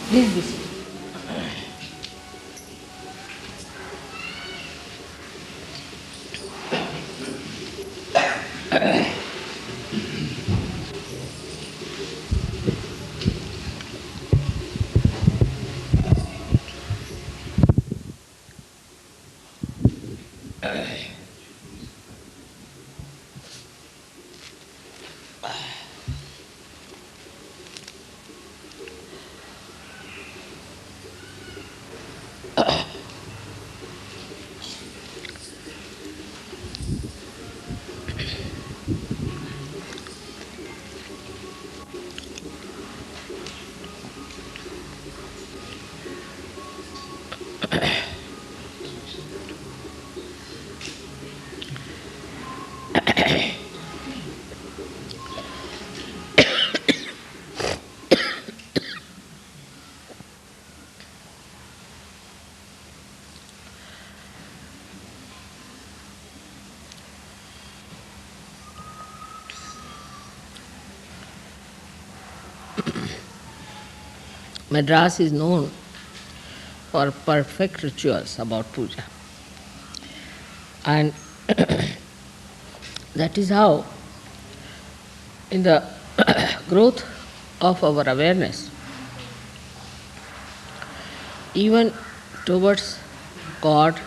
Please be seated. Madras is known for perfect rituals about puja. And that is how, in the growth of our awareness, even towards God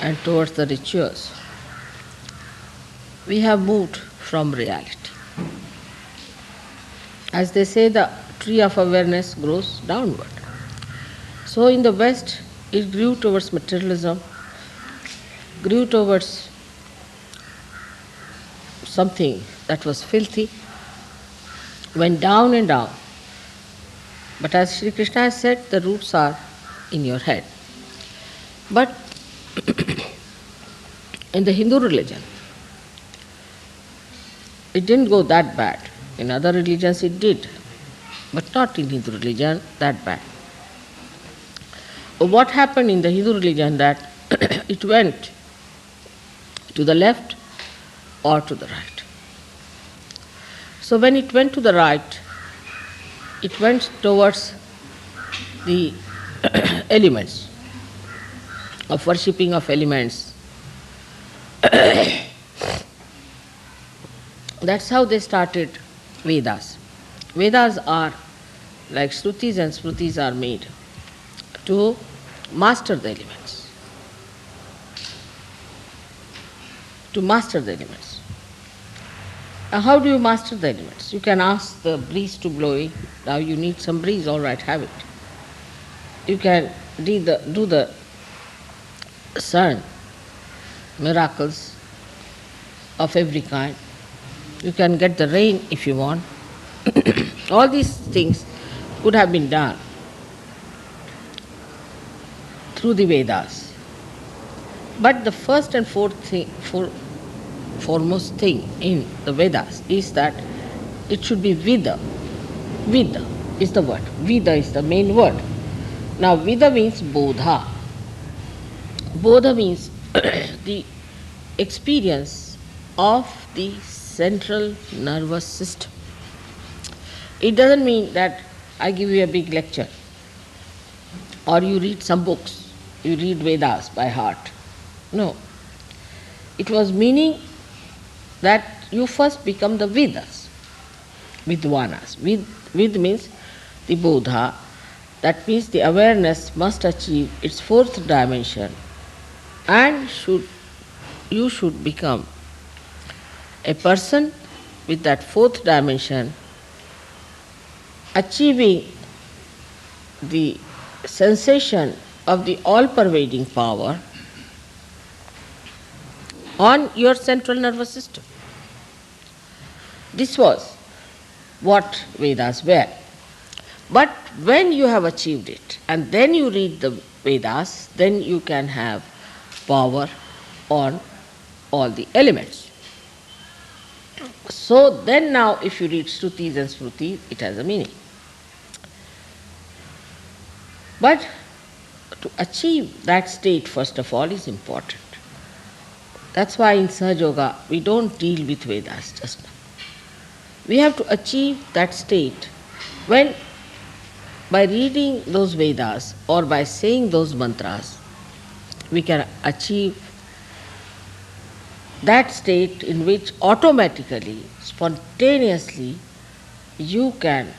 and towards the rituals, we have moved from reality. As they say, the tree of awareness grows downward. So in the West, it grew towards materialism, grew towards something that was filthy, went down and down. But as Sri Krishna has said, the roots are in your head. But in the Hindu religion, it didn't go that bad. In other religions it did, but not in Hindu religion that bad. What happened in the Hindu religion that it went to the left or to the right. So when it went to the right, it went towards the elements, of worshipping of elements. That's how they started Vedas. Vedas are like Shrutis, and Smritis are made to master the elements. To master the elements. How do you master the elements? You can ask the breeze to blow in. Now you need some breeze, all right, have it. You can do the sun, miracles of every kind. You can get the rain if you want. All these things could have been done through the Vedas. But the first and foremost thing in the Vedas is that it should be Vida. Vida is the word. Vida is the main word. Now Vida means Bodha. Bodha means the experience of the central nervous system. It doesn't mean that I give you a big lecture or you read some books, you read Vedas by heart. No. It was meaning that you first become the Vedas, Vidvanas. Vid means the Bodha. That means the awareness must achieve its fourth dimension and you should become a person with that fourth dimension achieving the sensation of the all-pervading power on your central nervous system. This was what Vedas were. But when you have achieved it and then you read the Vedas, then you can have power on all the elements. So then now if you read Shrutis and Smritis, it has a meaning. But to achieve that state, first of all, is important. That's why in Sahaja Yoga we don't deal with Vedas just now. We have to achieve that state when by reading those Vedas or by saying those mantras, we can achieve that state in which automatically, spontaneously, you can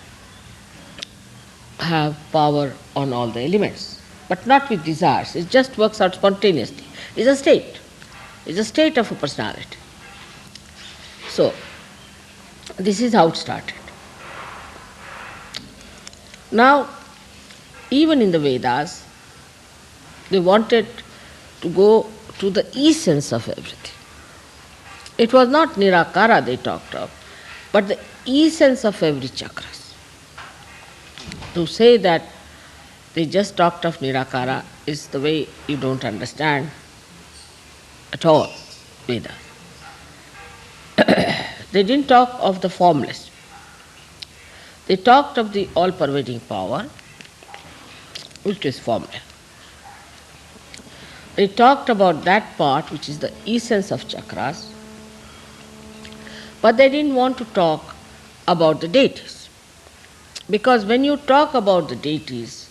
have power on all the elements, but not with desires. It just works out spontaneously. It's a state. It's a state of a personality. So, this is how it started. Now, even in the Vedas, they wanted to go to the essence of everything. It was not Nirakara they talked of, but the essence of every chakras. To say that they just talked of Nirakara is the way you don't understand at all Vedas. They didn't talk of the formless. They talked of the all-pervading power, which is formless. They talked about that part which is the essence of chakras, but they didn't want to talk about the deities. Because when you talk about the deities,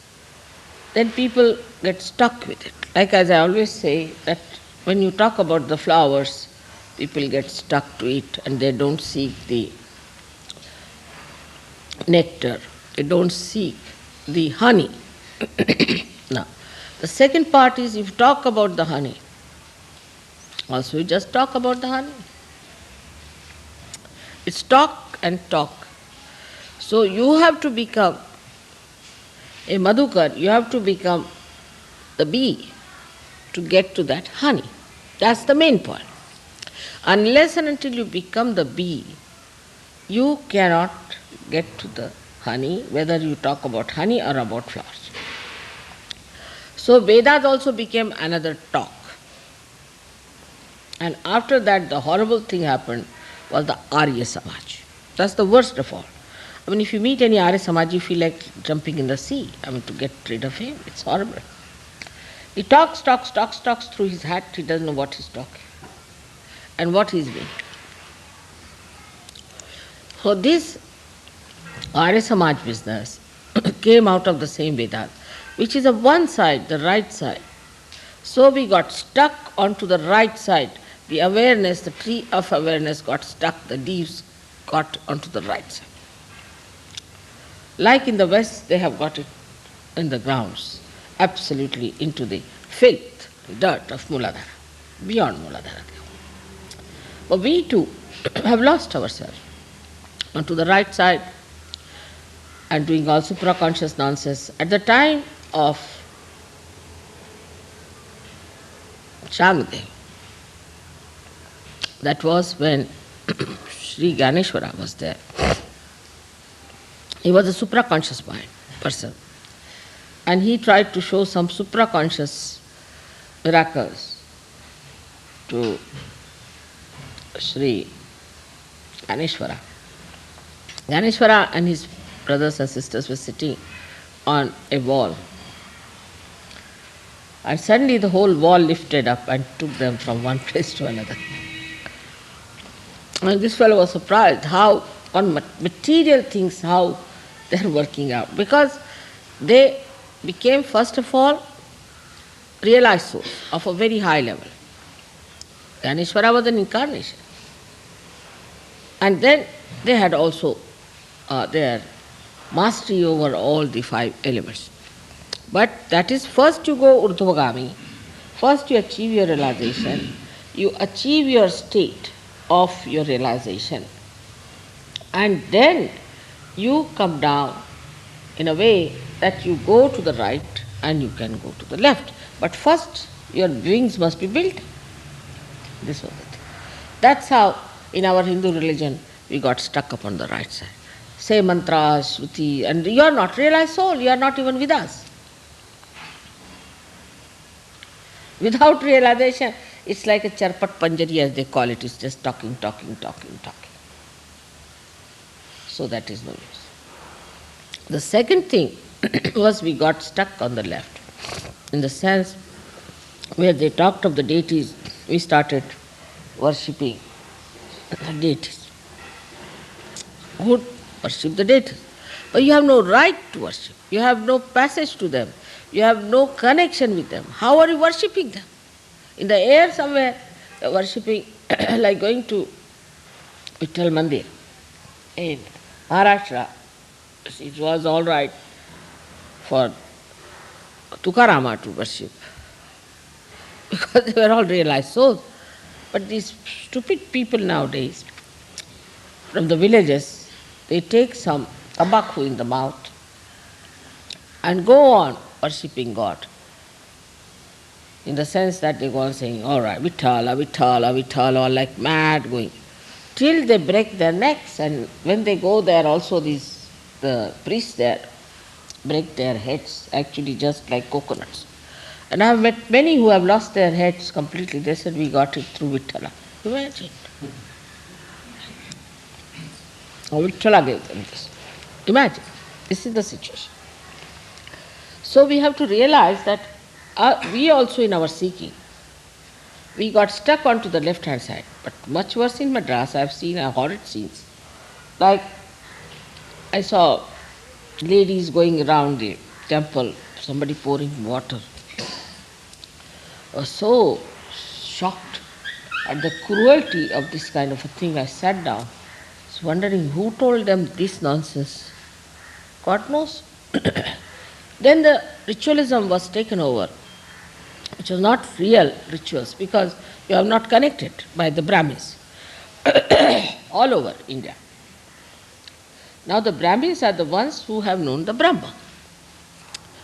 then people get stuck with it. Like as I always say, that when you talk about the flowers, people get stuck to it and they don't seek the nectar, they don't seek the honey. Now, the second part is if you talk about the honey, also you just talk about the honey. It's talk and talk. So you have to become a madhukar, you have to become the bee to get to that honey. That's the main point. Unless and until you become the bee, you cannot get to the honey, whether you talk about honey or about flowers. So Vedas also became another talk. And after that, the horrible thing happened was the Arya Samaj. That's the worst of all. I mean, if you meet any Arya Samaj, you feel like jumping in the sea. I mean, to get rid of him, it's horrible. He talks through his hat, he doesn't know what he's talking and what he's doing. So this Arya Samaj business came out of the same Vedas, which is of one side, the right side. So we got stuck onto the right side. The awareness, the tree of awareness got stuck, the leaves got onto the right side. Like in the West, they have got it in the grounds, absolutely into the filth, dirt of Muladhara, beyond Muladhara. But we too have lost ourselves onto the right side and doing all supraconscious nonsense. At the time of Shangdev, that was when Sri Ganeshwara was there. He was a supraconscious mind person, and he tried to show some supraconscious miracles to Sri Ganeshwara. Ganeshwara and his brothers and sisters were sitting on a wall, and suddenly the whole wall lifted up and took them from one place to another. And this fellow was surprised how, on material things, how they're working out. Because they became, first of all, realized souls of a very high level. Ganeshwara was an incarnation. And then they had also their mastery over all the 5 elements. But that is, first you go urdhvagami, first you achieve your realization, you achieve your state of your realization, and then you come down in a way that you go to the right and you can go to the left. But first your wings must be built. This was the thing. That's how in our Hindu religion we got stuck upon the right side. Say mantras, shruti, and you are not realized soul, you are not even with us. Without realization, it's like a charpat panjari as they call it, it's just talking. So that is no use. The second thing was we got stuck on the left, in the sense where they talked of the deities, we started worshipping the deities. Good, worship the deities. Or you have no right to worship. You have no passage to them. You have no connection with them. How are you worshipping them? In the air somewhere, you are worshipping like going to Vittal Mandir in Maharashtra. It was all right for Tukarama to worship because they were all realized souls. But these stupid people nowadays from the villages, they take some tobacco in the mouth and go on worshipping God. In the sense that they go on saying, all right, Vitthala, Vitthala, Vitthala, like mad going. Till they break their necks, and when they go there also the priests there break their heads, actually just like coconuts. And I have met many who have lost their heads completely. They said, we got it through Vitthala. Imagine. Or Vitthala gave them this. Imagine. This is the situation. So we have to realize that we also in our seeking, we got stuck onto the left-hand side. But much worse in Madras, I have seen horrid scenes. Like, I saw ladies going around the temple, somebody pouring water. I was so shocked at the cruelty of this kind of a thing. I sat down, was wondering who told them this nonsense. God knows. Then the ritualism was taken over, which was not real rituals because you are not connected by the Brahmins all over India. Now the Brahmins are the ones who have known the Brahma.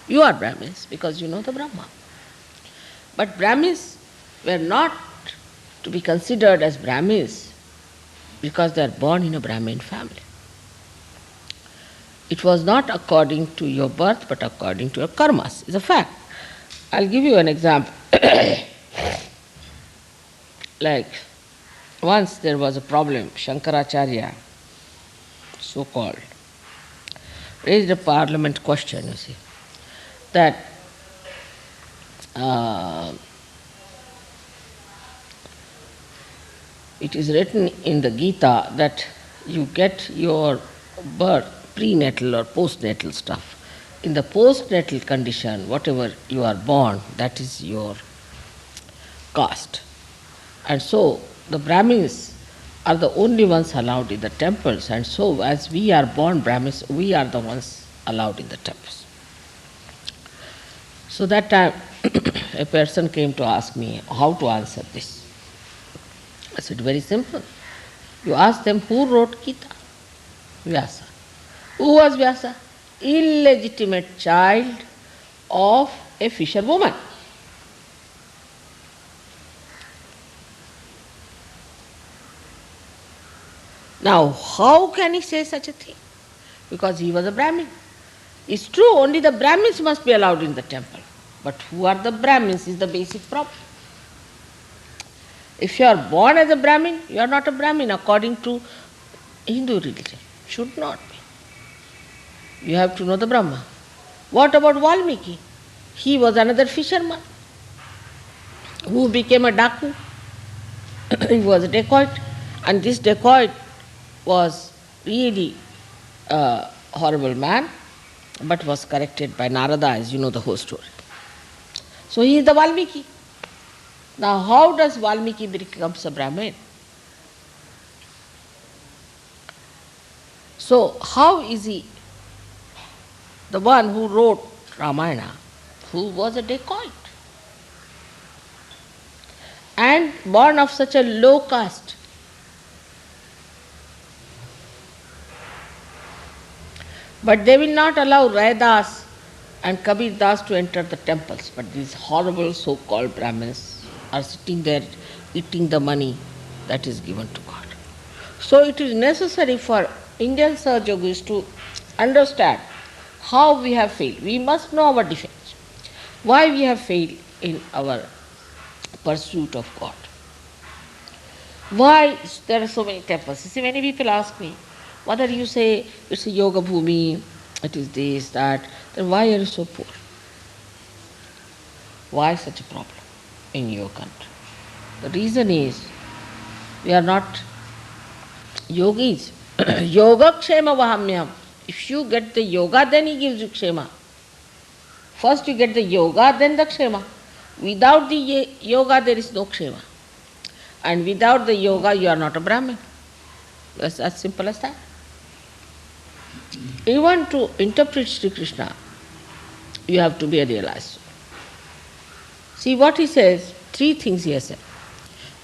You are Brahmins because you know the Brahma. But Brahmins were not to be considered as Brahmins because they are born in a Brahmin family. It was not according to your birth but according to your karmas. It's a fact. I'll give you an example. Like, once there was a problem, Shankaracharya, so-called, raised a parliament question, you see, that it is written in the Gita that you get your birth, prenatal or postnatal stuff. In the postnatal condition, whatever you are born, that is your caste. And so the Brahmins are the only ones allowed in the temples, and so as we are born Brahmins, we are the ones allowed in the temples. So that time a person came to ask me how to answer this. I said, very simple. You ask them who wrote Gita? Vyasa. Who was Vyasa? Illegitimate child of a fisherwoman. Now, how can he say such a thing? Because he was a Brahmin. It's true, only the Brahmins must be allowed in the temple. But who are the Brahmins is the basic problem. If you are born as a Brahmin, you are not a Brahmin according to Hindu religion. Should not be. You have to know the Brahma. What about Valmiki? He was another fisherman who became a daku. He was a dacoit, and this dacoit was really a horrible man, but was corrected by Narada, as you know the whole story. So he is the Valmiki. Now how does Valmiki become a Brahmin? So how is he the one who wrote Ramayana, who was a dacoit and born of such a low caste? But they will not allow Rai Das and Kabir Das to enter the temples. But these horrible so-called Brahmins are sitting there eating the money that is given to God. So it is necessary for Indian Sahajogis to understand how we have failed. We must know our defects. Why we have failed in our pursuit of God. Why there are so many temples? You see, many people ask me, whether you say it's a yoga bhumi, it is this, that, then why are you so poor? Why such a problem in your country? The reason is we are not yogis. Yoga kshema vahamyam. If you get the yoga, then he gives you kshema. First you get the yoga, then the kshema. Without the yoga, there is no kshema. And without the yoga, you are not a Brahmin. That's as simple as that. Even to interpret Sri Krishna, you have to be a realized soul. See what he says, three things he has said.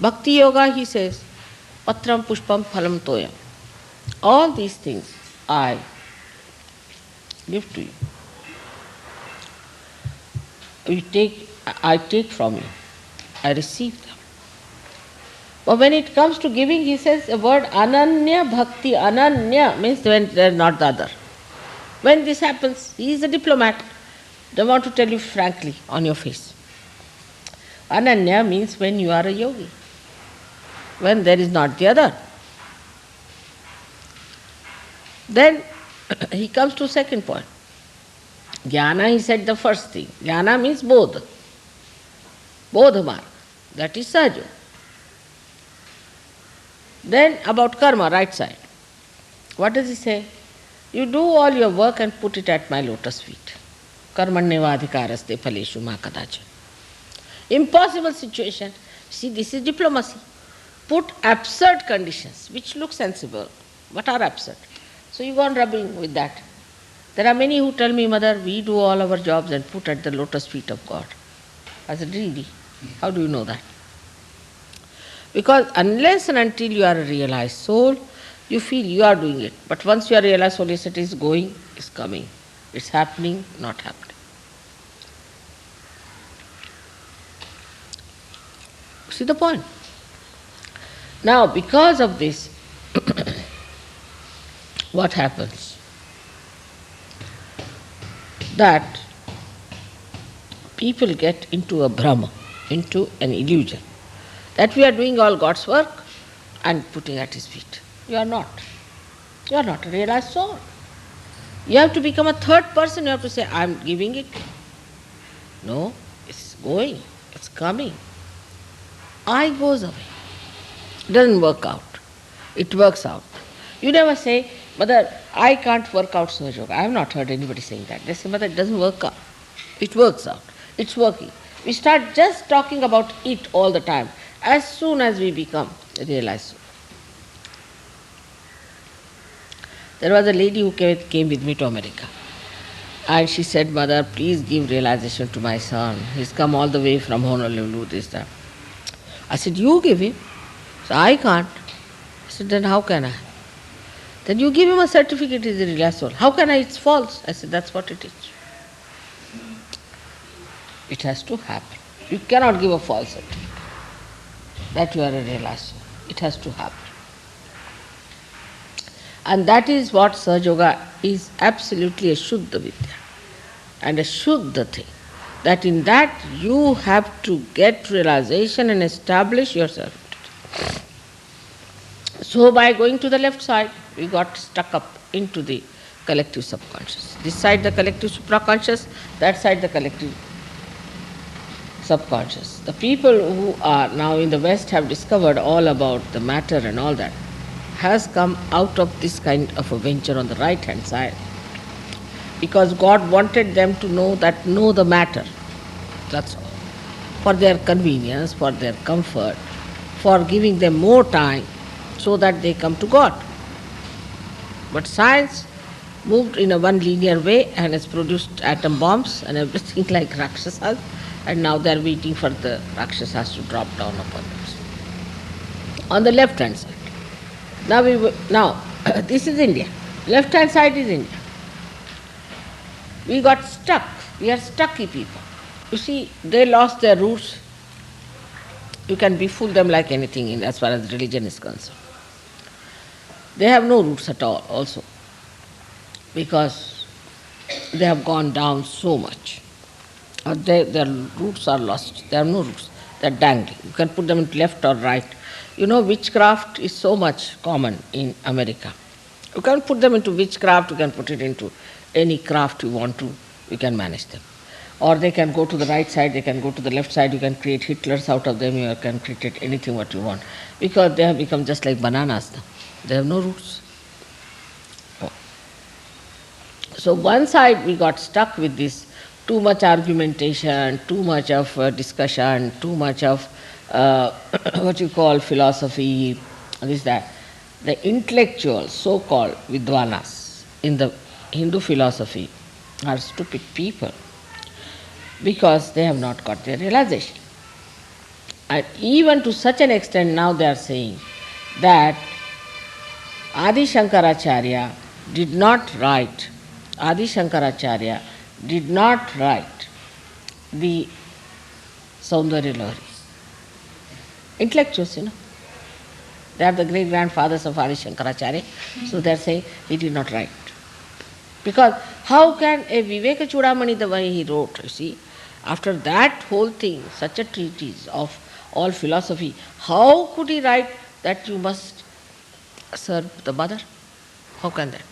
Bhakti yoga, he says, patram pushpam phalam toyam. All these things I give to you. I take from you. I receive them. But when it comes to giving, he says the word ananya bhakti. Ananya means when they are not the other. When this happens, he is a diplomat. They want to tell you frankly on your face. Ananya means when you are a yogi. When there is not the other. Then he comes to second point. Jnana, he said the first thing. Jnana means bodha. Bodha marg. That is sahaja. Then about karma, right side. What does he say? You do all your work and put it at my lotus feet. Karmanyevadhikaraste phaleshu ma kadacha. Impossible situation. See, this is diplomacy. Put absurd conditions, which look sensible, but are absurd. So you go on rubbing with that. There are many who tell me, Mother, we do all our jobs and put at the lotus feet of God. I said, really? How do you know that? Because unless and until you are a realized soul, you feel you are doing it. But once you are realized soul, yes, it is going, it's coming. It's happening, not happening. See the point? Now, because of this, what happens? That people get into a Brahma, into an illusion, that we are doing all God's work and putting at His feet. You are not. You are not a realized soul. You have to become a third person. You have to say, I am giving it. No, it's going, it's coming. I goes away. It doesn't work out. It works out. You never say, Mother, I can't work out Sahaja Yoga. I have not heard anybody saying that. They say, Mother, it doesn't work out. It works out. It's working. We start just talking about it all the time as soon as we become realized soul. There was a lady who came with me to America. And she said, Mother, please give realization to my son. He's come all the way from Honolulu, this, that. I said, you give him. So I can't. I said, then how can I? Then you give him a certificate, he's a realized soul. How can I? It's false. I said, that's what it is. It has to happen. You cannot give a false certificate that you are a realized soul. It has to happen. And that is what Sahaja Yoga is, absolutely a Shuddha Vidya and a Shuddha thing. That in that you have to get realization and establish yourself. So by going to the left side, we got stuck up into the collective subconscious. This side the collective supraconscious, that side the collective subconscious. The people who are now in the West have discovered all about the matter and all that, has come out of this kind of a venture on the right hand side. Because God wanted them to know the matter. That's all. For their convenience, for their comfort, for giving them more time so that they come to God. But science moved in a one linear way and has produced atom bombs and everything like Rakshasas, and now they are waiting for the Rakshasas to drop down upon them. On the left hand side. Now, this is India. Left hand side is India. We got stuck. We are stucky people. You see, they lost their roots. You can befool them like anything as far as religion is concerned. They have no roots at all also, because they have gone down so much. Their roots are lost. They have no roots. They are dangling. You can put them into left or right. You know, witchcraft is so much common in America. You can put them into witchcraft, you can put it into any craft you want to, you can manage them. Or they can go to the right side, they can go to the left side, you can create Hitlers out of them, you can create anything what you want. Because they have become just like bananas now. They have no roots. Oh. So one side we got stuck with this too much argumentation, too much of discussion, too much of what you call philosophy, this that. The intellectuals, so-called vidvanas in the Hindu philosophy, are stupid people because they have not got their realization. And even to such an extent now they are saying that Adi Shankaracharya did not write, Adi Shankaracharya did not write the Saundarya Lahari. Intellectuals, they are the great grandfathers of Adi Shankaracharya, so they are saying he did not write. Because how can a Viveka Chudamani, the way he wrote, you see, after that whole thing, such a treatise of all philosophy, how could he write that you must serve the mother? How can that be?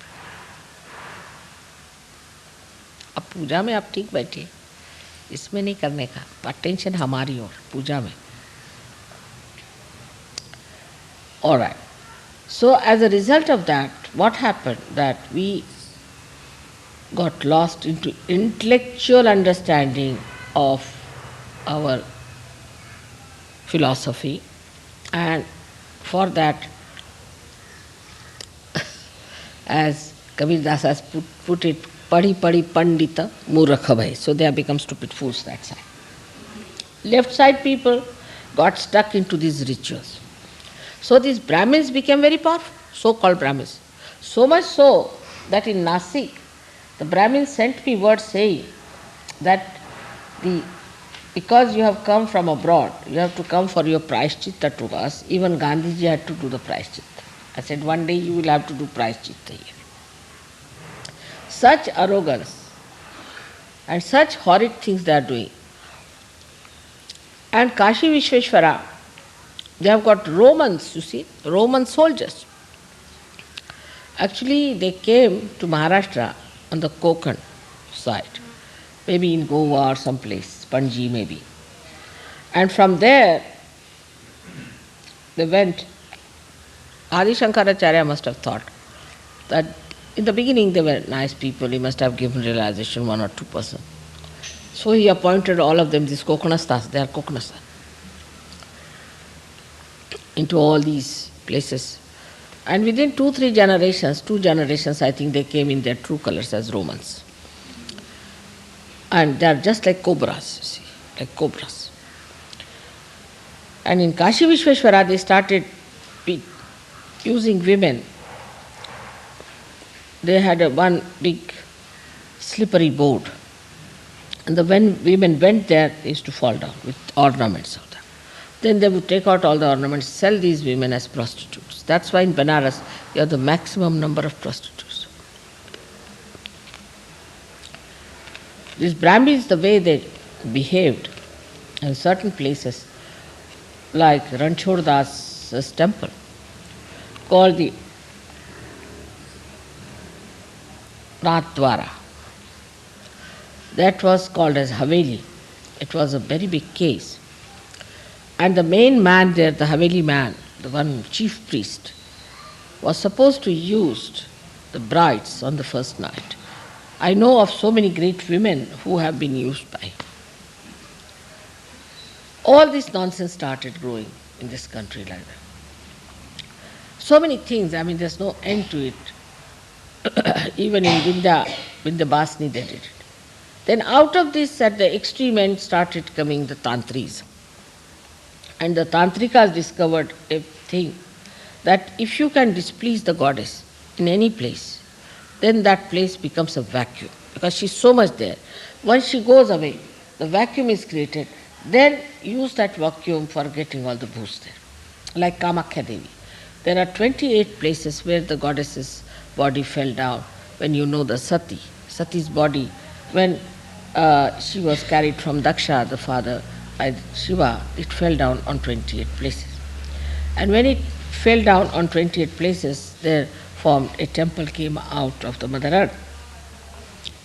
अब पूजा में आप ठीक बैठिए, इसमें नहीं करने का, attention हमारी ओर पूजा में. All right. So as a result of that, what happened? That we got lost into intellectual understanding of our philosophy, and for that, as Kabir Das has put it, padi padi pandita murakha bhai. So they have become stupid fools that side. Left side people got stuck into these rituals. So these Brahmins became very powerful, so-called Brahmins. So much so that in Nasik, the Brahmins sent me word saying that because you have come from abroad, you have to come for your prayashchitta to us. Even Gandhiji had to do the prayashchitta. I said, one day you will have to do prayashchitta here. Such arrogance and such horrid things they are doing. And Kashi Vishveshwara, they have got Romans, you see, Roman soldiers. Actually, they came to Maharashtra on the Konkan side, maybe in Goa or some place, Panji maybe. And from there, they went. Adi Shankaracharya must have thought that in the beginning they were nice people, he must have given realization 1 or 2%. So he appointed all of them, these Kokanasthas, they are Kokanasthas, into all these places. And within 2 generations, I think they came in their true colors as Romans. And they are just like cobras, you see, like cobras. And in Kashi Vishveshwara, they started using women. They had one big slippery board. And when women went there, they used to fall down with ornaments of them. Then they would take out all the ornaments, sell these women as prostitutes. That's why in Benares, you have the maximum number of prostitutes. These Brahmins, the way they behaved in certain places, like Ranchhod Das's temple, called the Nathdwara. That was called as Haveli. It was a very big case. And the main man there, the Haveli man, the one chief priest, was supposed to use the brides on the first night. I know of so many great women who have been used by him. All this nonsense started growing in this country like that. So many things, there's no end to it. Even in Vindhyabhasini they did it. Then out of this, at the extreme end, started coming the Tantris. And the Tantrikas discovered a thing, that if you can displease the goddess in any place, then that place becomes a vacuum, because she's so much there. Once she goes away, the vacuum is created, then use that vacuum for getting all the boost there. Like Kamakhya Devi. There are 28 places where the goddess's body fell down. When you know the Sati's body, when she was carried from Daksha, the father, by Shiva, it fell down on 28 places. And when it fell down on 28 places, there formed a temple came out of the Mother Earth.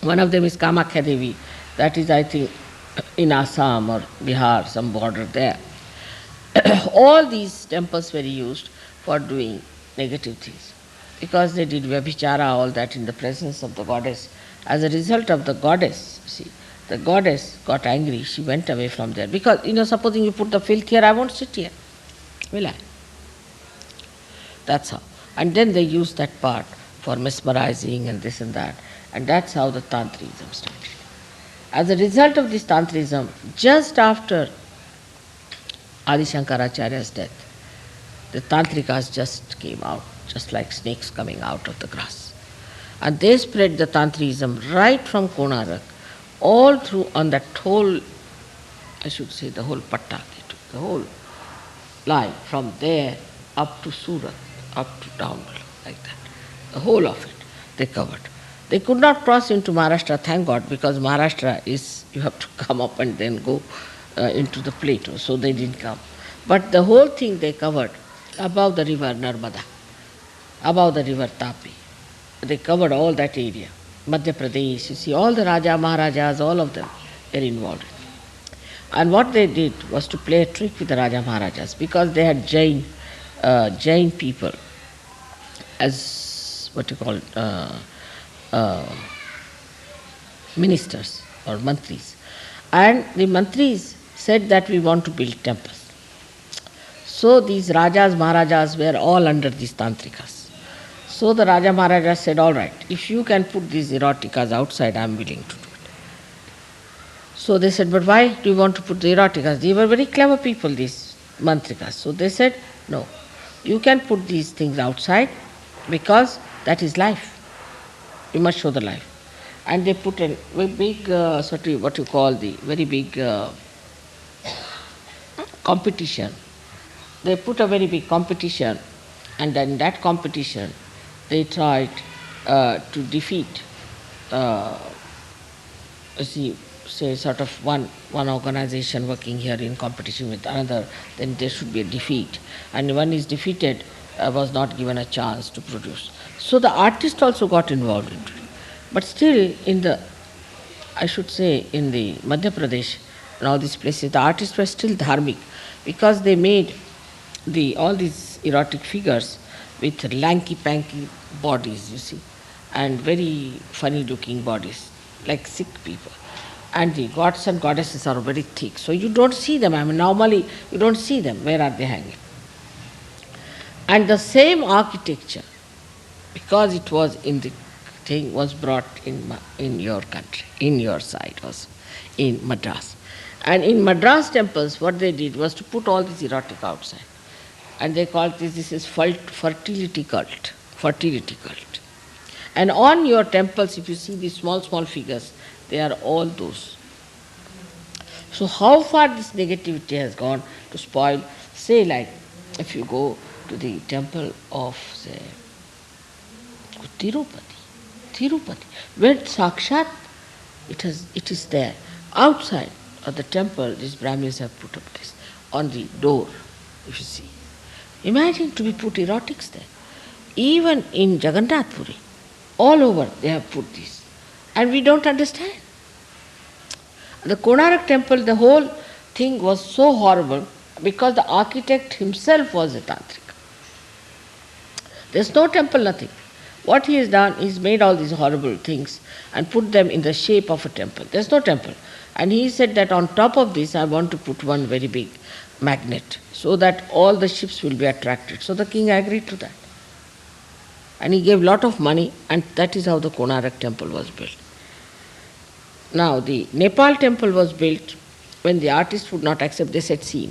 One of them is Kamakhya Devi, that is, I think, in Assam or Bihar, some border there. All these temples were used for doing negative things, because they did vyabhichara, all that in the presence of the goddess, As a result of the goddess, see, the goddess got angry, she went away from there. Because, supposing you put the filth here, I won't sit here, will I? That's how. And then they use that part for mesmerizing and this and that. And that's how the Tantrism started. As a result of this Tantrism, just after Adi Shankaracharya's death, the Tantrikas just came out, just like snakes coming out of the grass. And they spread the Tantrism right from Konarak, all through on that whole, I should say, the whole Patta, the whole line, from there up to Surat, up to down below, like that. The whole of it they covered. They could not cross into Maharashtra, thank God, because Maharashtra is, you have to come up and then go into the plateau, so they didn't come. But the whole thing they covered above the river Narmada, above the river Tapi. They covered all that area. Madhya Pradesh, you see, all the Raja, Maharajas, all of them were involved. And what they did was to play a trick with the Raja Maharajas, because they had Jain people as, what you call it, ministers or mantris. And the mantris said that we want to build temples. So these Rajas, Maharajas were all under these Tantrikas. So the Raja Maharajas said, all right, if you can put these eroticas outside, I am willing to do it. So they said, but why do you want to put the eroticas? They were very clever people, these mantrikas. So they said, no, you can put these things outside because that is life. You must show the life. And they put a very big, what you call the very big competition. They put a very big competition, and then in that competition they tried to defeat, say sort of one organization working here in competition with another, then there should be a defeat. And one is defeated, was not given a chance to produce. So the artist also got involved into it. But still in the, I should say, in the Madhya Pradesh and all these places, the artists were still dharmic, because they made all these erotic figures with lanky-panky bodies, you see, and very funny-looking bodies, like sick people. And the gods and goddesses are very thick, so you don't see them. I mean, normally you don't see them. Where are they hanging? And the same architecture, because it was in the thing, was brought in your country, in your side also, in Madras. And in Madras temples, what they did was to put all this erotic outside. And they called this is fertility cult. Fertility cult. And on your temples, if you see these small figures, they are all those. So how far this negativity has gone to spoil, say like, if you go to the temple of, say, Tirupati, where Sakshat, it is there. Outside of the temple, these Brahmins have put up this, on the door, if you see. Imagine to be put erotics there. Even in Jagannath Puri, all over they have put this. And we don't understand. The Konarak temple, the whole thing was so horrible because the architect himself was a tantrika. There's no temple, nothing. What he has done is made all these horrible things and put them in the shape of a temple. There's no temple. And he said that on top of this I want to put one very big magnet so that all the ships will be attracted. So the king agreed to that. And he gave lot of money, and that is how the Konarak temple was built. Now the Nepal temple was built when the artist would not accept. They said, see,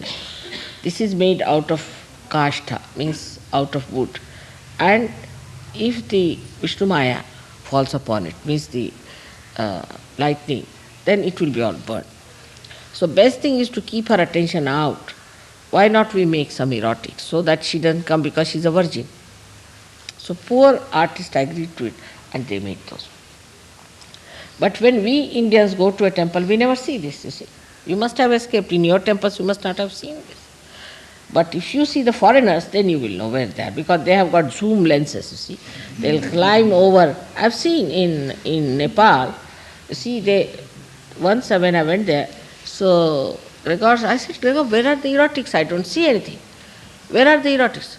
this is made out of kashtha, means out of wood. And if the Vishnu Maya falls upon it, means the lightning, then it will be all burned. So best thing is to keep her attention out. Why not we make some erotics so that she doesn't come because she's a virgin. So poor artist agreed to it and they made those. But when we Indians go to a temple, we never see this, you see. You must have escaped. In your temples, you must not have seen this. But if you see the foreigners, then you will know where they are, because they have got zoom lenses, you see. They'll climb over. I've seen in Nepal, you see, once when I went there, so I said, where are the erotics? I don't see anything. Where are the erotics?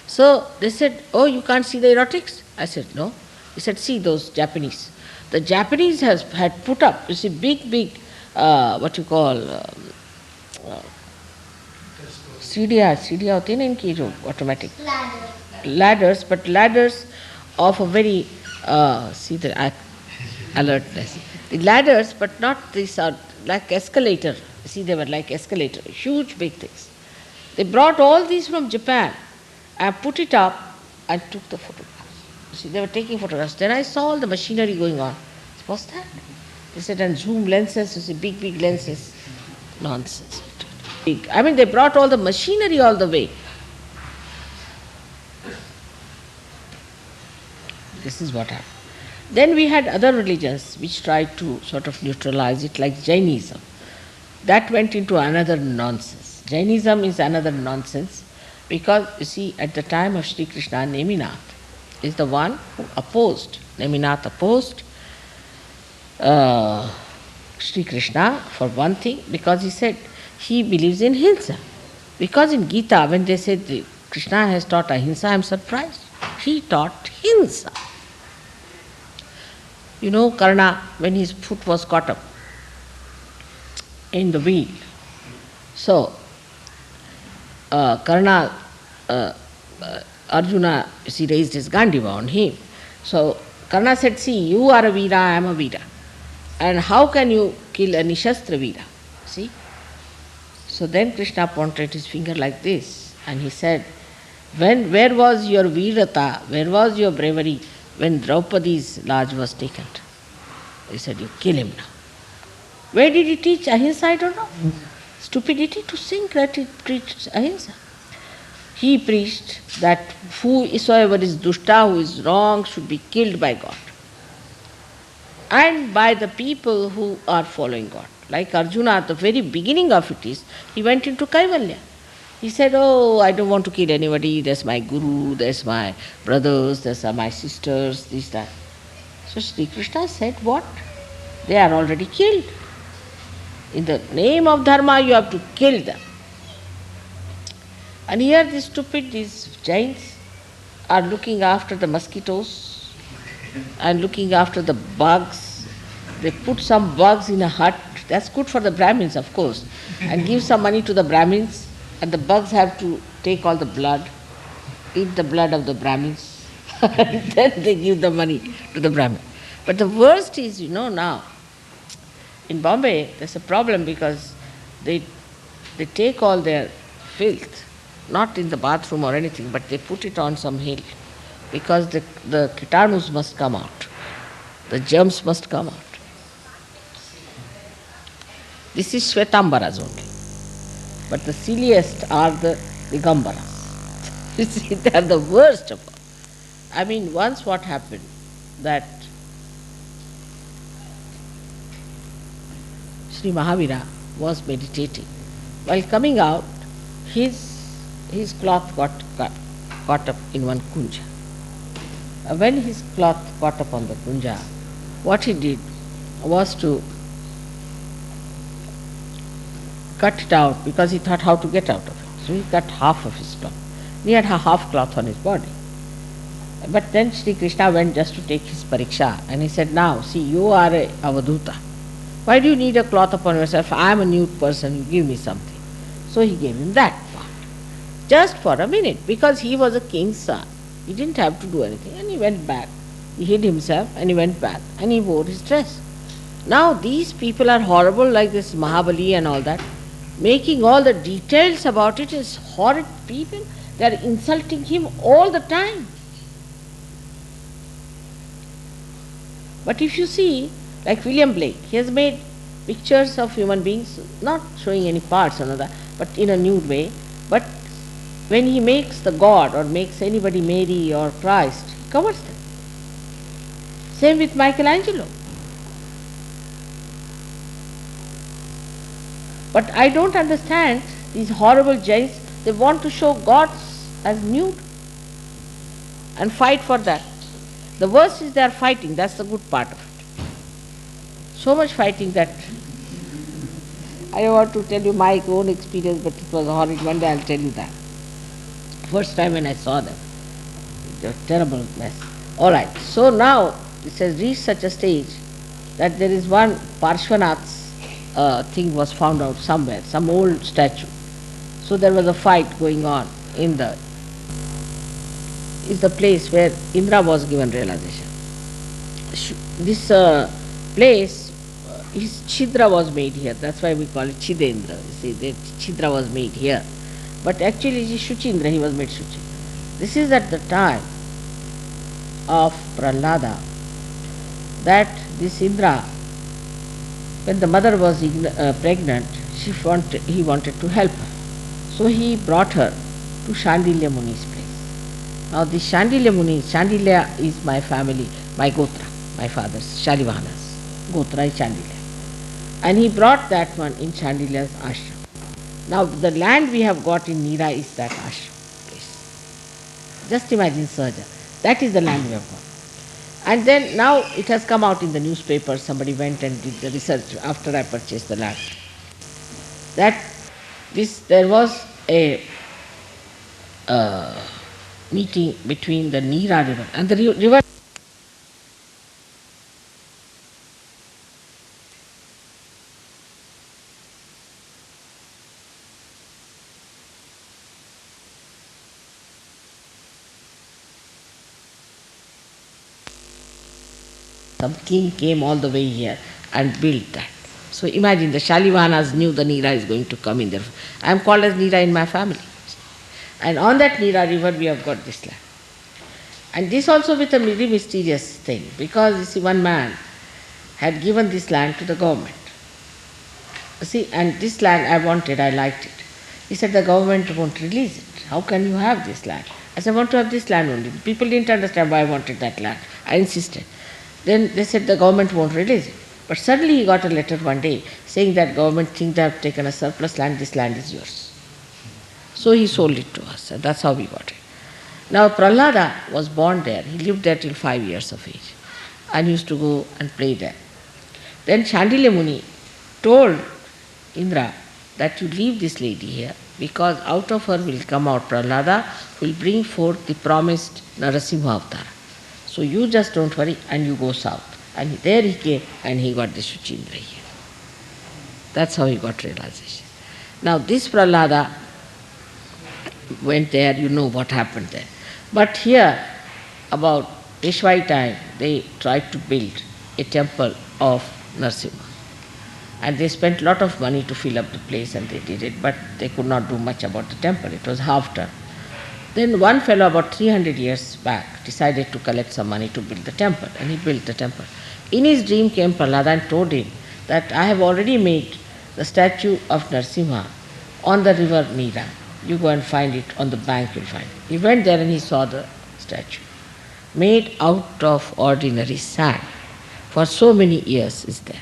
So they said, oh, you can't see the erotics? I said, no. He said, see those Japanese. The Japanese had put up, you see, big, what you call, सीढ़ियाँ होती है ना इनकी जो automatic ladders, but ladders of a very see the alertness. The ladders, but not these are like escalator. See, they were like escalator, huge big things. They brought all these from Japan and put it up and took the photographs. See, they were taking photographs. Then I saw all the machinery going on. What's that? They said, and zoom lenses, you see, big lenses. Nonsense. Big. I mean, they brought all the machinery all the way. This is what happened. Then we had other religions which tried to sort of neutralize it, like Jainism. That went into another nonsense. Jainism is another nonsense because, you see, at the time of Sri Krishna, Neminath is the one who opposed. Neminath opposed Sri Krishna for one thing because he said he believes in Hinsa. Because in Gita, when they said Krishna has taught Ahimsa, I am surprised. He taught Hinsa. You know, Karna, when his foot was caught up in the wheel, so Karna, Arjuna, he raised his Gandiva on him. So Karna said, see, you are a Veera, I am a Veera. And how can you kill a Nishastra Veera? See? So then Krishna pointed his finger like this and he said, where was your Veerata, where was your bravery when Draupadi's lodge was taken? He said, you kill him now. Where did he teach Ahimsa? I don't know. Stupidity to think that he preached Ahimsa. He preached that whosoever is dushta, who is wrong, should be killed by God. And by the people who are following God. Like Arjuna, at the very beginning of it is, he went into Kaivalya. He said, oh, I don't want to kill anybody, there's my guru, there's my brothers, there's my sisters, this, that. So Sri Krishna said, what? They are already killed. In the name of dharma, you have to kill them. And here these Jains are looking after the mosquitoes and looking after the bugs. They put some bugs in a hut, that's good for the Brahmins, of course, and give some money to the Brahmins, and the bugs have to take all the blood, eat the blood of the Brahmins, and then they give the money to the Brahmin. But the worst is, now, in Bombay, there's a problem because they take all their filth, not in the bathroom or anything, but they put it on some hill because the kitanus must come out, the germs must come out. This is Shvetambaras only. But the silliest are the Digambaras. You see, they are the worst of all. I mean, once what happened, that Sri Mahavira was meditating. While coming out, his cloth got caught up in one kunja. When his cloth caught up on the kunja, what he did was to cut it out because he thought how to get out of it. So he cut half of his cloth. He had a half cloth on his body. But then Sri Krishna went just to take his pariksha and he said, now, see, you are a avadhuta. Why do you need a cloth upon yourself? I am a nude person, you give me something. So he gave him that part. Just for a minute, because he was a king's son. He didn't have to do anything. And he went back. He hid himself and he went back and he wore his dress. Now these people are horrible, like this Mahabali and all that. Making all the details about it is horrid people. They are insulting him all the time. But if you see, like William Blake, he has made pictures of human beings, not showing any parts or that, but in a nude way. But when he makes the God or makes anybody Mary or Christ, he covers them. Same with Michelangelo. But I don't understand these horrible Jains. They want to show gods as nude and fight for that. The worst is they are fighting, that's the good part of it. So much fighting that I don't want to tell you my own experience, but it was horrid. One day I'll tell you that. First time when I saw them, it was a terrible mess. All right, so now It has reached such a stage that there is one Parshvanath's thing was found out somewhere, some old statue. So there was a fight going on in the is the place where Indra was given realization. This place, his Chidra was made here. That's why we call it Chidendra. You see, the Chidra was made here. But actually, it is Shuchindra, he was made Shuchindra. This is at the time of Prahlada that this Indra, when the mother was pregnant, he wanted to help her. So he brought her to Shandilya Muni's place. Now this Shandilya Muni, Shandilya is my family, my Gotra, my father's, Shalivana's. Gotra is Shandilya. And he brought that one in Shandilya's ashram. Now the land we have got in Nira is that ashram place. Just imagine Sahaja. That is the land we have got. And then now it has come out in the newspaper, somebody went and did the research after I purchased the land. That there was a meeting between the Nira river and the river. Some king came all the way here and built that. So imagine the Shalivanas knew the Nira is going to come in there. I am called as Nira in my family. And on that Nira river we have got this land. And this also with a very mysterious thing, because you see, one man had given this land to the government. See, and this land I wanted, I liked it. He said the government won't release it. How can you have this land? I said, I want to have this land only. People didn't understand why I wanted that land. I insisted. Then they said the government won't release it. But suddenly he got a letter one day saying that government thinks they have taken a surplus land, this land is yours. So he sold it to us, and that's how we got it. Now Prahlada was born there. He lived there till 5 years of age and used to go and play there. Then Shandilya Muni told Indra that you leave this lady here, because out of her will come out Prahlada, will bring forth the promised Narasimha avatar. So you just don't worry and you go south. And there he came and he got the Shuchindra here. That's how he got realization. Now this Prahlada went there, you know what happened there. But here, about Peshwai time, they tried to build a temple of Narasimha. And they spent a lot of money to fill up the place, and they did it, but they could not do much about the temple. It was half done. Then one fellow about 300 years back decided to collect some money to build the temple, and he built the temple. In his dream came Prahlada and told him that I have already made the statue of Narasimha on the river Nira. You go and find it on the bank, you'll find it. He went there and he saw the statue, made out of ordinary sand. For so many years is there.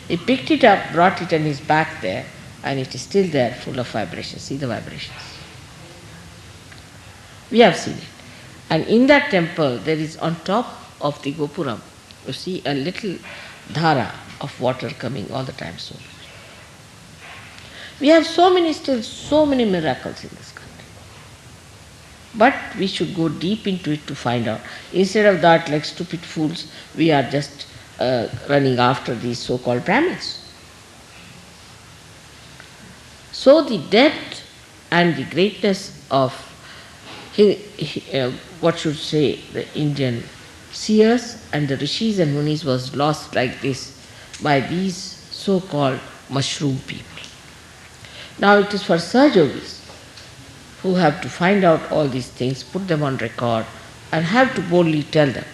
He picked it up, brought it in his back there, and it is still there, full of vibrations. See the vibrations. We have seen it. And in that temple, there is on top of the Gopuram, you see a little dhara of water coming all the time so much. We have still so many miracles in this country. But we should go deep into it to find out. Instead of that, like stupid fools, we are just running after these so-called Brahmins. So the depth and the greatness of the Indian seers and the rishis and munis was lost like this by these so-called mushroom people. Now it is for Sahajogis who have to find out all these things, put them on record, and have to boldly tell them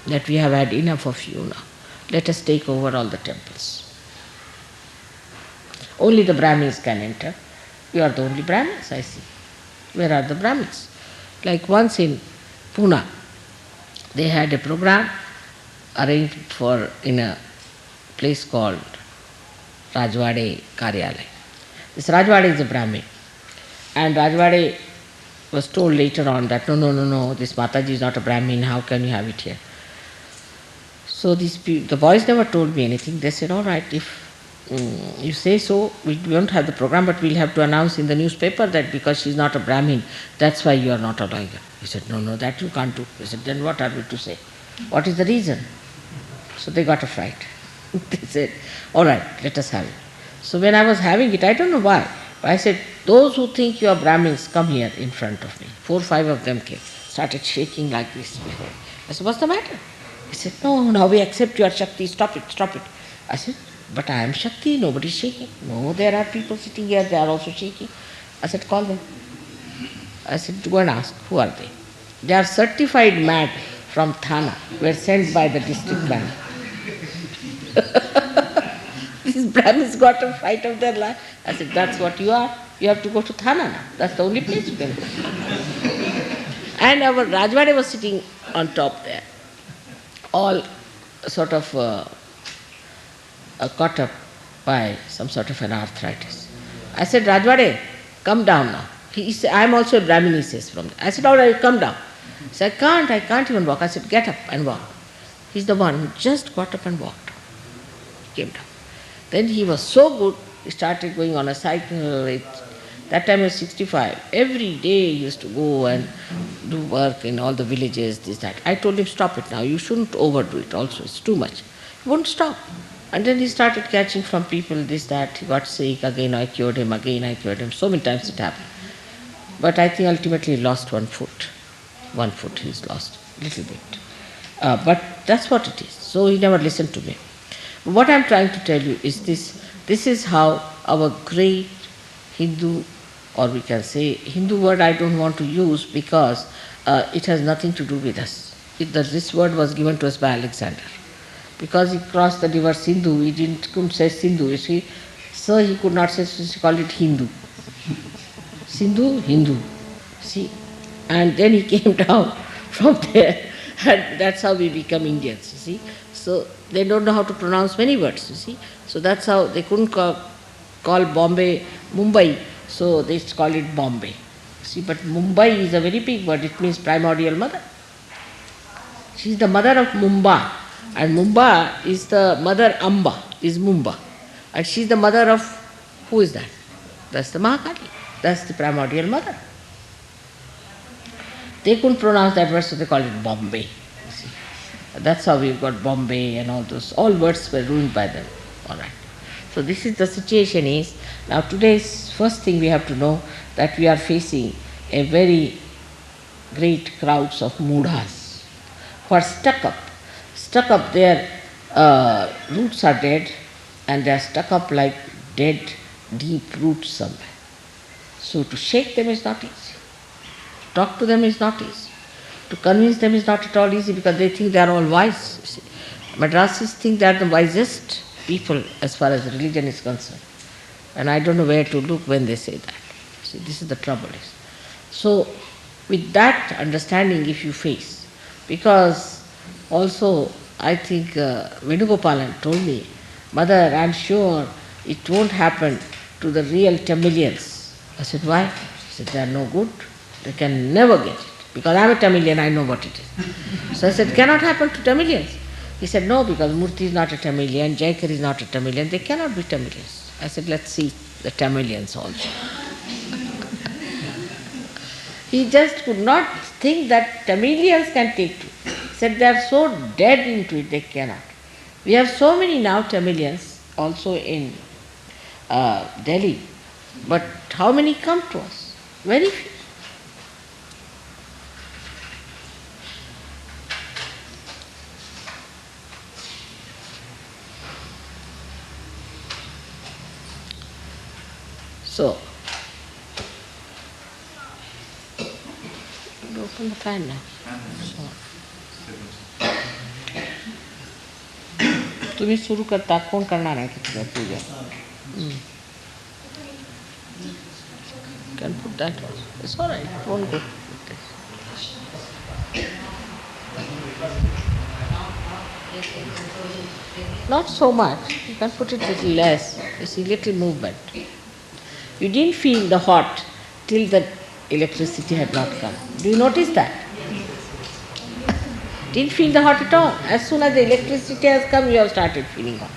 that we have had enough of you now. Let us take over all the temples. Only the Brahmins can enter. You are the only Brahmins, I see. Where are the Brahmins? Like once in Pune, they had a program arranged in a place called Rajwade Karyalay. This Rajwade is a Brahmin. And Rajwade was told later on that no, this Mataji is not a Brahmin, how can you have it here? So the boys never told me anything. They said, all right, if you say so, we won't have the program, but we'll have to announce in the newspaper that because she's not a Brahmin, that's why you are not allowing her. He said, no, that you can't do. He said, then what are we to say? What is the reason? So they got a fright. They said, all right, let us have it. So when I was having it, I don't know why, but I said, those who think you are Brahmins, come here in front of me. 4 or 5 of them came, started shaking like this before. I said, what's the matter? He said, no, now we accept your Shakti, stop it, stop it. I said, but I am Shakti, nobody is shaking. No, there are people sitting here, they are also shaking. I said, call them. I said, go and ask, who are they? They are certified mad from Thana, were sent by the district bank. These Brahmins got a fright of their life. I said, that's what you are. You have to go to Thana now. That's the only place you can go. And our Rajwade was sitting on top there, all sort of caught up by some sort of an arthritis. I said, Rajwade, come down now. He said, I am also a Brahmin, he says from there. I said, all right, come down. He said, I can't even walk. I said, get up and walk. He's the one who just got up and walked. He came down. Then he was so good, he started going on a cycle. That time he was 65. Every day he used to go and do work in all the villages, this, that. I told him, stop it now, you shouldn't overdo it also, it's too much. He wouldn't stop. And then he started catching from people this, that. He got sick, again I cured him, so many times it happened. But I think ultimately he lost 1 foot. 1 foot he's lost, little bit. But that's what it is. So he never listened to me. What I'm trying to tell you is this is how our great Hindu, or we can say Hindu word I don't want to use because it has nothing to do with us. This word was given to us by Alexander. Because he crossed the river Sindhu, he couldn't say Sindhu, you see. So he could not say, so he called it Hindu. Sindhu, Hindu. See? And then he came down from there, and that's how we become Indians, you see. So they don't know how to pronounce many words, you see. So that's how they couldn't call Bombay Mumbai, so they call it Bombay. See, but Mumbai is a very big word, it means primordial mother. She is the mother of Mumba, and Mumba is the mother Amba, is Mumba. And she is the mother of, who is that? That's the Mahakali, that's the primordial mother. They couldn't pronounce that word, so they called it Bombay. See? That's how we've got Bombay and all those. All words were ruined by them. All right. So this is the situation is, now today's first thing we have to know that we are facing a very great crowds of mudhas who are stuck up, their roots are dead and they are stuck up like dead deep roots somewhere. So to shake them is not easy. Talk to them is not easy. To convince them is not at all easy because they think they are all wise. You see. Madrasis think they are the wisest people as far as religion is concerned. And I don't know where to look when they say that. See, this is the trouble. So with that understanding if you face, because also I think Venugopalan told me, Mother, I am sure it won't happen to the real Tamilians. I said, why? She said, they are no good. They can never get it. Because I am a Tamilian, I know what it is. So I said, cannot happen to Tamilians. He said, no, because Murthy is not a Tamilian, Jaikar is not a Tamilian, they cannot be Tamilians. I said, let's see the Tamilians also. He just could not think that Tamilians can take to it. He said, they are so dead into it, they cannot. We have so many now Tamilians also in Delhi, but how many come to us? Very few. So, open the fan now. तुम्ही सुरू करता कोण करणार आहे तुझ्या पूजा? Can put that one. It's all right. It won't go. Not so much. You can put it a little less. You see, little movement. You didn't feel the hot till the electricity had not come. Do you notice that? Didn't feel the hot at all. As soon as the electricity has come, you have started feeling hot.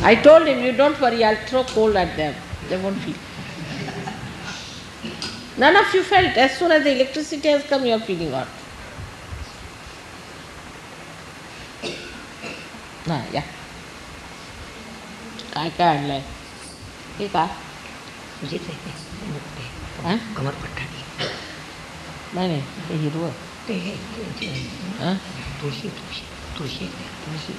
I told him, you don't worry, I'll throw coal at them. They won't feel. None of you felt. As soon as the electricity has come, you are feeling hot. या काय आणलंय हे काय कमरपट्टा नाही नाही ते हिरवं ते हां तुळशी तुळशी तुळशी तुळशी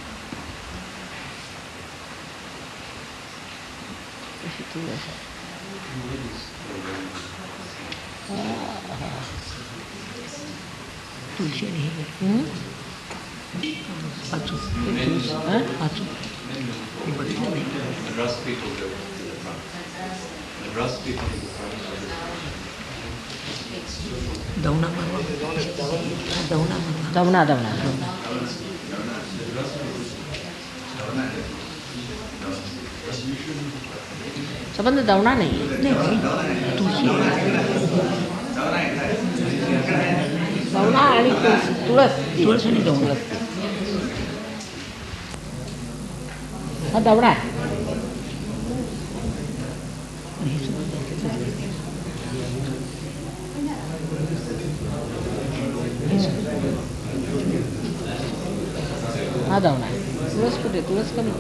तुळशी वाचू वाचू मी बघितलं नाही दवना मारवा दवना मारवा दवना दवना संबंध दवना नाही तुळशी दवना आणि तुळस तुळस आणि दवना हा दवना आहे हा दवना आहे तुळस कुठे तुळस कमी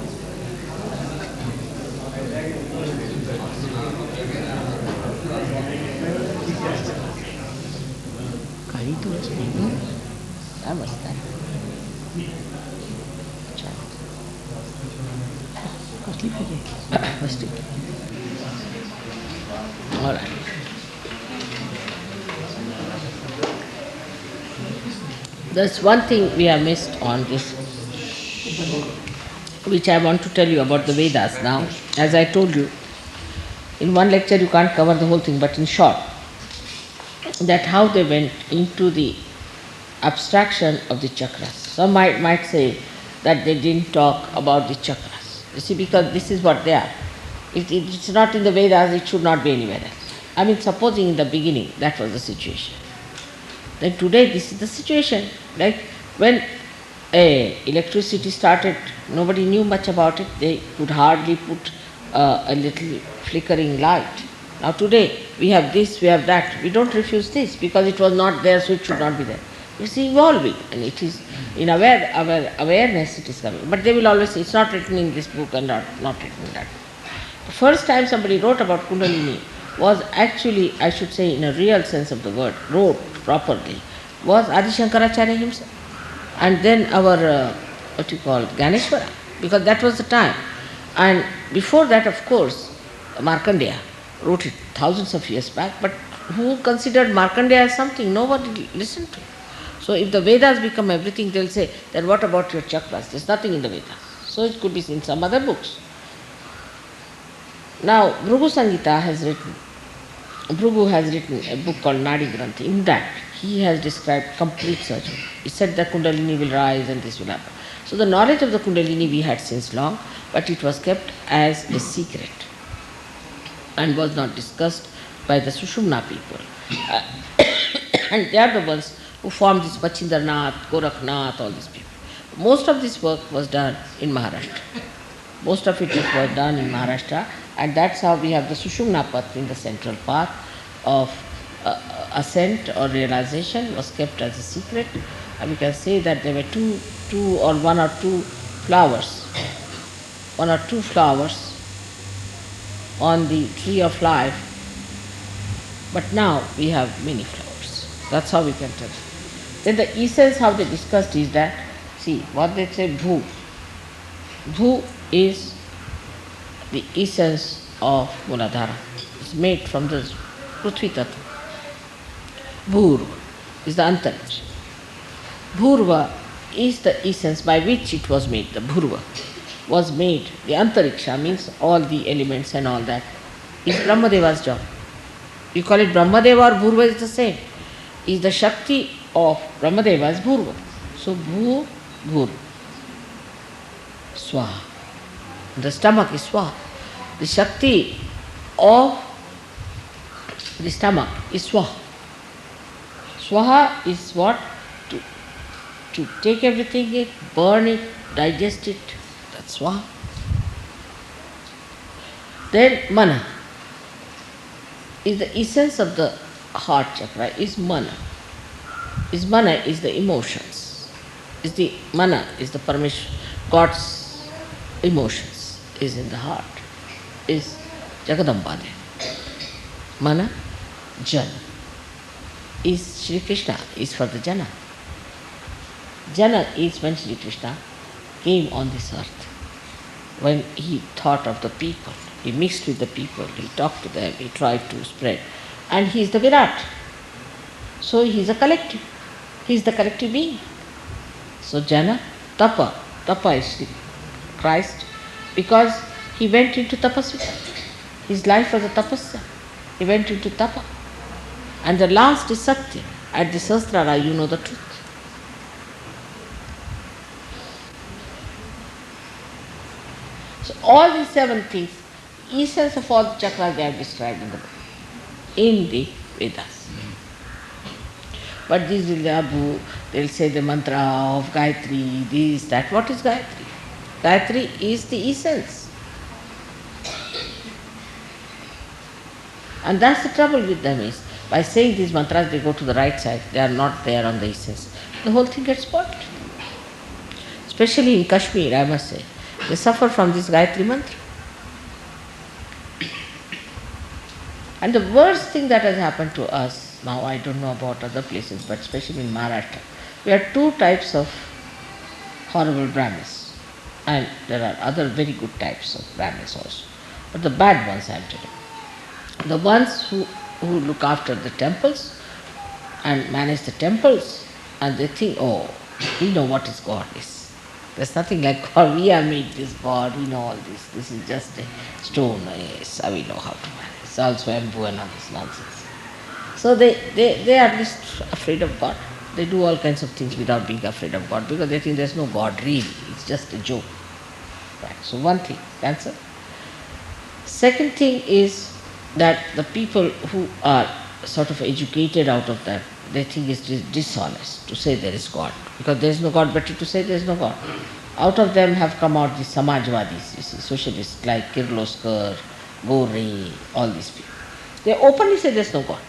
काळी तुळस नाही काय मस्त आहे कसली पाहिजे मस्त All right. There's one thing we have missed on this, which I want to tell you about the Vedas now. As I told you, in one lecture you can't cover the whole thing, but in short, that how they went into the abstraction of the chakras. Some might say that they didn't talk about the chakras. You see, because this is what they are. It's not in the Vedas, it should not be anywhere else. I mean, supposing in the beginning that was the situation. Then today this is the situation. Like when electricity started, nobody knew much about it. They could hardly put a little flickering light. Now today we have this, we have that. We don't refuse this because it was not there, so it should not be there. It's evolving, and it is in awareness it is coming. But they will always say it's not written in this book and not written in that. The first time somebody wrote about Kundalini was actually, I should say in a real sense of the word, wrote properly, was Adi Shankaracharya himself. And then our, Ganeshwara, because that was the time. And before that, of course, Markandeya wrote it thousands of years back, but who considered Markandeya as something? Nobody listened to it. So if the Vedas become everything, they'll say, then what about your chakras? There's nothing in the Vedas. So it could be in some other books. Now, Bhrigu Samhita has written a book called Nadi Granthi. In that, he has described complete surgery. He said the Kundalini will rise and this will happen. So the knowledge of the Kundalini we had since long, but it was kept as a secret and was not discussed by the Sushumna people. And they are the ones who formed this Machindranath, Gorakhnath, all these people. Most of this work was done in Maharashtra. Most of it was done in Maharashtra, and that's how we have the Sushumna path in the central path of ascent or realization was kept as a secret. And we can say that there were one or two flowers on the tree of life, but now we have many flowers. That's how we can tell. Then the essence how they discussed is that, see, what they say, Bhu. Bhu is the essence of Muladhara. It's made from the Prithvi Tattva. Bhurva is the Antariksha. Bhurva is the essence by which it was made. The Bhurva was made. The Antariksha means all the elements and all that is Brahmadeva's job. You call it Brahmadeva or Bhurva is the same. Is the Shakti of Brahmadeva is Bhurva. So Bhurva. Swaha. The stomach is Swaha. The Shakti of the stomach is Swaha. Swaha is what? To take everything in, burn it, digest it. That's Swaha. Then Mana is the essence of the heart chakra is mana. Mana is the emotions. Mana is the permission. God's emotions is in the heart. Is Jagadamba there. Mana, Jana. Is Shri Krishna is for the Jana. Jana is when Shri Krishna came on this earth. When he thought of the people, he mixed with the people, he talked to them, he tried to spread. And he is the Virat. So he is a collective. He is the collective being. So Jana, Tapa. Tapa is Christ because he went into tapasya. His life was a tapasya. He went into tapa. And the last is Satya. At the Sahasrara you know the truth. So all these 7 things, essence of all the chakras they are described in the Vedas. But these will they'll say the mantra of Gayatri, this, that. What is Gayatri? Gayatri is the essence. And that's the trouble with them is, by saying these mantras they go to the right side, they are not there on the essence. The whole thing gets spoiled. Especially in Kashmir, I must say, they suffer from this Gayatri mantra. And the worst thing that has happened to us, now I don't know about other places, but especially in Maharashtra, we have 2 types of horrible Brahmins. And there are other very good types of Brahmins also. But the bad ones I am telling you. The ones who look after the temples and manage the temples, and they think, oh, we know what is God is. There's nothing like God. We have made this God, we know all this. This is just a stone. Yes, we know how to manage. It's also Swambhu and all this nonsense. So they are at least afraid of God. They do all kinds of things without being afraid of God because they think there's no God really. It's just a joke. Right. So one thing, answer. Second thing is that the people who are sort of educated out of that, they think it's dishonest to say there is God. Because there is no God, better to say there is no God. Out of them have come out the Samajwadis, you see, socialists like Kirloskar, Gore, all these people. They openly say there is no God.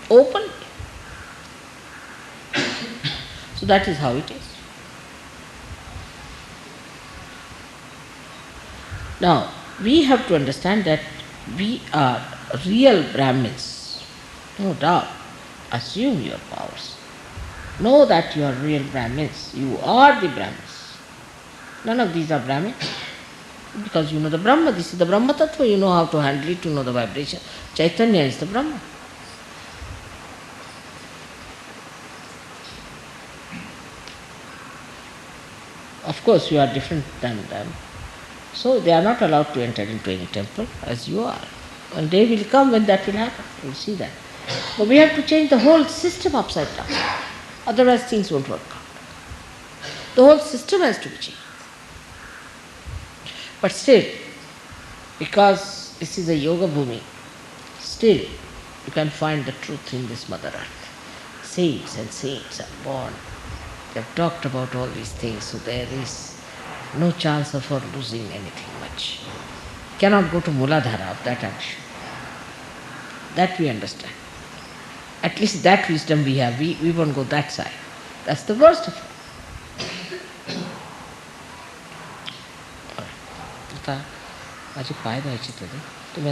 Openly. So that is how it is. Now, we have to understand that we are real Brahmins, no doubt. Assume your powers. Know that you are real Brahmins. You are the Brahmins. None of these are Brahmins. Because you know the Brahma, this is the Brahma Tattva, you know how to handle it, you know the vibration. Chaitanya is the Brahma. Of course, you are different than them. So they are not allowed to enter into any temple as you are. One day will come when that will happen. You will see that. But we have to change the whole system upside down. Otherwise things won't work out. The whole system has to be changed. But still, because this is a yoga bhumi, still you can find the truth in this Mother Earth. Saints and saints are born. They have talked about all these things, so there is no chance of her losing anything much. Cannot go to Muladhara of that action. That we understand. At least that wisdom we have. We won't go that side. That's the worst of it. आता माझी पाय धुवायची तुम्ही